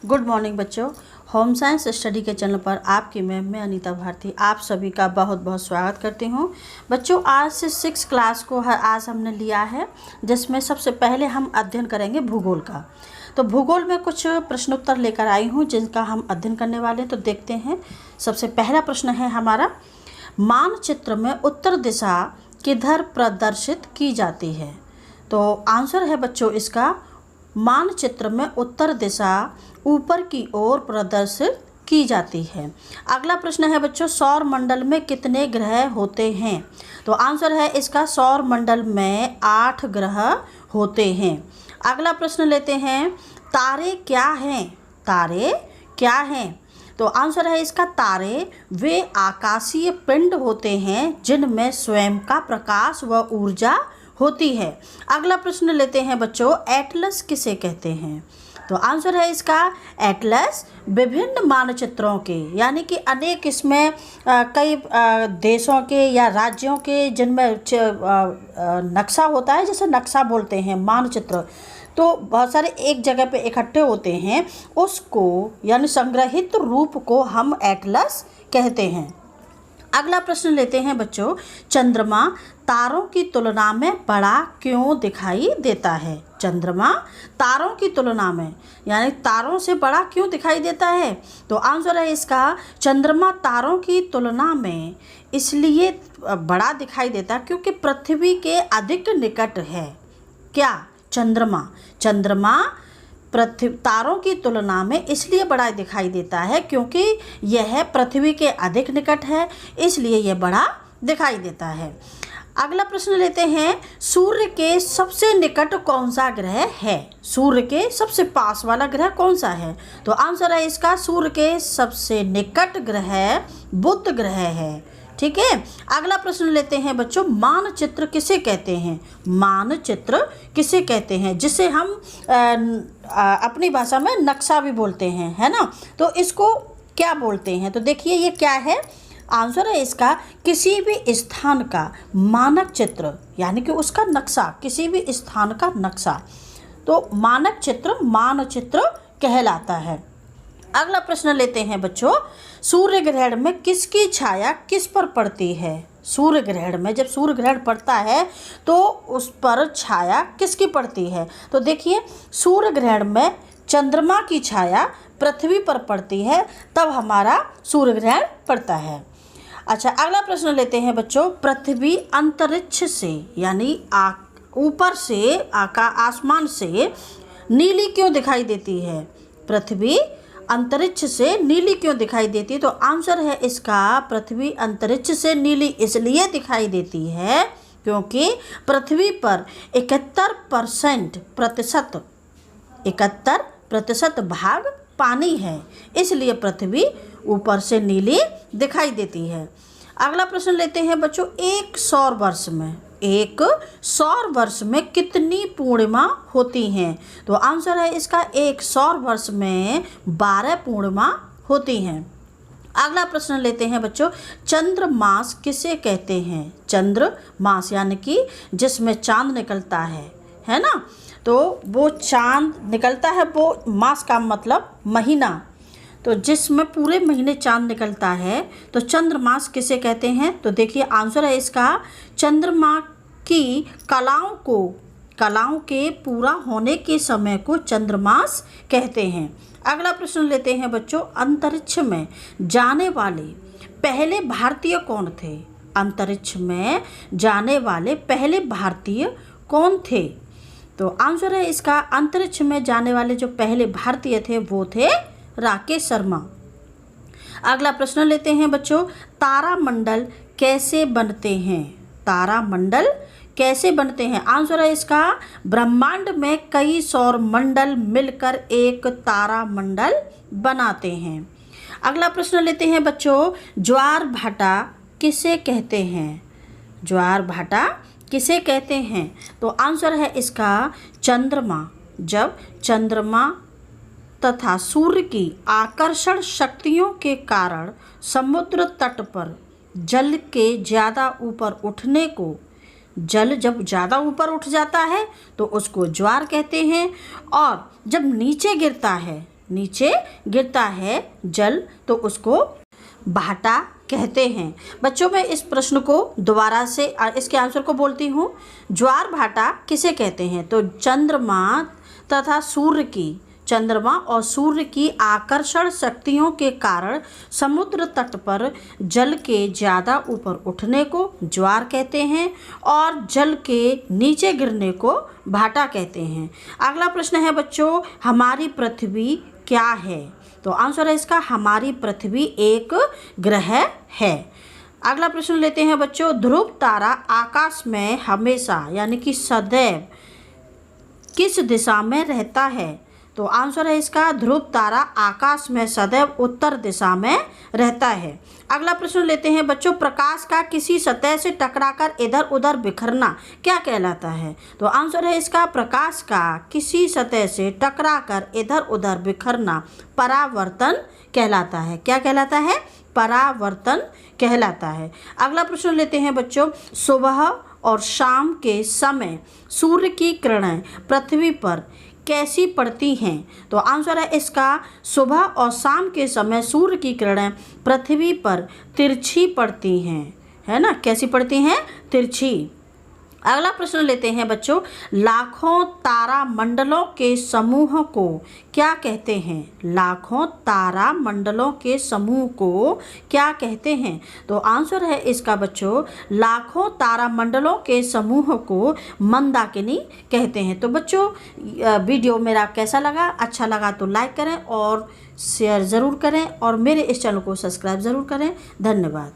Good morning बच्चों, home science study के channel पर आपकी मैं अनीता भारती आप सभी का बहुत बहुत स्वागत करती हूँ। बच्चों, आज से 6 क्लास को आज हमने लिया है, जिसमें सबसे पहले हम अध्ययन करेंगे भूगोल का। तो भूगोल में कुछ प्रश्नोत्तर लेकर आई हूँ जिनका हम अध्ययन करने वाले हैं। तो देखते हैं। सबसे पहला प्रश्न है हमारा, मानचित्र में उत्तर दिशा किधर प्रदर्शित की जाती है? तो आंसर है बच्चों इसका, मानचित्र में उत्तर दिशा ऊपर की ओर प्रदर्शित की जाती है। अगला प्रश्न है बच्चों, सौर मंडल में कितने ग्रह होते हैं? तो आंसर है इसका, सौर मंडल में 8 ग्रह होते हैं। अगला प्रश्न लेते हैं, तारे क्या हैं? तारे क्या हैं? तो आंसर है इसका, तारे वे आकाशीय पिंड होते हैं जिनमें स्वयं का प्रकाश व ऊर्जा होती है। अगला प्रश्न लेते हैं बच्चों, एटलस किसे कहते हैं? तो आंसर है इसका, एटलस विभिन्न मानचित्रों के, यानी कि अनेक इसमें कई देशों के या राज्यों के जिनमें नक्शा होता है, जैसे नक्शा बोलते हैं मानचित्र, तो बहुत सारे एक जगह पे इकट्ठे होते हैं, उसको यानी संग्रहित रूप को हम एटलस कहते हैं। अगला प्रश्न लेते हैं बच्चों, चंद्रमा तारों की तुलना में बड़ा क्यों दिखाई देता है? चंद्रमा तारों की तुलना में यानी तारों से बड़ा क्यों दिखाई देता है? तो आंसर है इसका, चंद्रमा तारों की तुलना में इसलिए बड़ा दिखाई देता क्योंकि पृथ्वी के अधिक निकट है। क्या? चंद्रमा पृथ्वी तारों की तुलना में इसलिए बड़ा दिखाई देता है क्योंकि यह पृथ्वी के अधिक निकट है, इसलिए यह बड़ा दिखाई देता है। अगला प्रश्न लेते हैं, सूर्य के सबसे निकट कौन सा ग्रह है? सूर्य के सबसे पास वाला ग्रह कौन सा है? तो आंसर है इसका, सूर्य के सबसे निकट ग्रह बुध ग्रह है। ठीक है। अगला प्रश्न लेते हैं बच्चों, मानचित्र किसे कहते हैं? मानचित्र किसे कहते हैं, जिसे हम अपनी भाषा में नक्शा भी बोलते हैं, है ना? तो इसको क्या बोलते हैं? तो देखिए ये क्या है। आंसर है इसका, किसी भी स्थान का मानक चित्र, यानी कि उसका नक्शा, किसी भी स्थान का नक्शा, तो मानक चित्र मानचित्र कहलाता है। अगला प्रश्न लेते हैं बच्चों, सूर्य ग्रहण में किसकी छाया किस पर पड़ती है? सूर्य ग्रहण में जब सूर्य ग्रहण पड़ता है तो उस पर छाया किसकी पड़ती है? तो देखिए, सूर्य ग्रहण में चंद्रमा की छाया पृथ्वी पर पड़ती है, तब हमारा सूर्य ग्रहण पड़ता है। अच्छा, अगला प्रश्न लेते हैं बच्चों, पृथ्वी अंतरिक्ष से यानी ऊपर से आसमान से नीली क्यों दिखाई देती है? पृथ्वी अंतरिक्ष से नीली क्यों दिखाई देती है? तो आंसर है इसका, पृथ्वी अंतरिक्ष से नीली इसलिए दिखाई देती है क्योंकि पृथ्वी पर 71% भाग पानी है, इसलिए पृथ्वी ऊपर से नीली दिखाई देती है। अगला प्रश्न लेते हैं बच्चों, एक सौर वर्ष में कितनी पूर्णिमा होती हैं? तो आंसर है इसका, एक सौर वर्ष में 12 पूर्णिमा होती हैं। अगला प्रश्न लेते हैं बच्चों, चंद्रमास किसे कहते हैं? चंद्रमास यानी कि जिसमें चांद निकलता है ना? तो वो चांद निकलता है, वो मास का मतलब महीना, तो जिसमें पूरे महीने चांद निकलता है तो चंद्रमास किसे कहते हैं? तो देखिए आंसर है इसका, चंद्रमा की कलाओं के पूरा होने के समय को चंद्रमास कहते हैं। अगला प्रश्न लेते हैं बच्चों, अंतरिक्ष में जाने वाले पहले भारतीय कौन थे? अंतरिक्ष में जाने वाले पहले भारतीय कौन थे? तो आंसर है इसका, अंतरिक्ष में जाने वाले जो पहले भारतीय थे वो थे राकेश शर्मा। अगला प्रश्न लेते हैं बच्चों, तारामंडल कैसे बनते हैं? तारामंडल कैसे बनते हैं? आंसर है इसका, ब्रह्मांड में कई सौर मंडल मिलकर एक तारामंडल बनाते हैं। अगला प्रश्न लेते हैं बच्चों, ज्वार भाटा किसे कहते हैं? ज्वार भाटा किसे कहते हैं? तो आंसर है इसका, चंद्रमा, जब चंद्रमा तथा सूर्य की आकर्षण शक्तियों के कारण समुद्र तट पर जल के ज़्यादा ऊपर उठने को, जल जब ज़्यादा ऊपर उठ जाता है तो उसको ज्वार कहते हैं, और जब नीचे गिरता है जल तो उसको भाटा कहते हैं। बच्चों, मैं इस प्रश्न को दोबारा से इसके आंसर को बोलती हूँ। ज्वार भाटा किसे कहते हैं? तो चंद्रमा और सूर्य की आकर्षण शक्तियों के कारण समुद्र तट पर जल के ज़्यादा ऊपर उठने को ज्वार कहते हैं, और जल के नीचे गिरने को भाटा कहते हैं। अगला प्रश्न है बच्चों, हमारी पृथ्वी क्या है? तो आंसर है इसका, हमारी पृथ्वी एक ग्रह है। अगला प्रश्न लेते हैं बच्चों, ध्रुव तारा आकाश में हमेशा यानी कि सदैव किस दिशा में रहता है? तो आंसर है इसका, ध्रुव तारा आकाश में सदैव उत्तर दिशा में रहता है। अगला प्रश्न लेते हैं बच्चों, प्रकाश का किसी सतह से टकराकर इधर उधर बिखरना क्या कहलाता है? तो आंसर है इसका, प्रकाश का किसी सतह से टकराकर इधर उधर बिखरना परावर्तन कहलाता है। क्या कहलाता है? परावर्तन कहलाता है। अगला प्रश्न लेते हैं बच्चों, सुबह और शाम के समय सूर्य की किरणें पृथ्वी पर कैसी पड़ती हैं? तो आंसर है इसका, सुबह और शाम के समय सूर्य की किरणें पृथ्वी पर तिरछी पड़ती हैं, है ना? कैसी पड़ती हैं? तिरछी। अगला प्रश्न लेते हैं बच्चों, लाखों तारा मंडलों के समूह को क्या कहते हैं? लाखों तारा मंडलों के समूह को क्या कहते हैं? तो आंसर है इसका बच्चों, लाखों तारा मंडलों के समूह को मंदाकिनी कहते हैं। तो बच्चों, वीडियो मेरा कैसा लगा? अच्छा लगा तो लाइक करें और शेयर ज़रूर करें, और मेरे इस चैनल को सब्सक्राइब ज़रूर करें। धन्यवाद।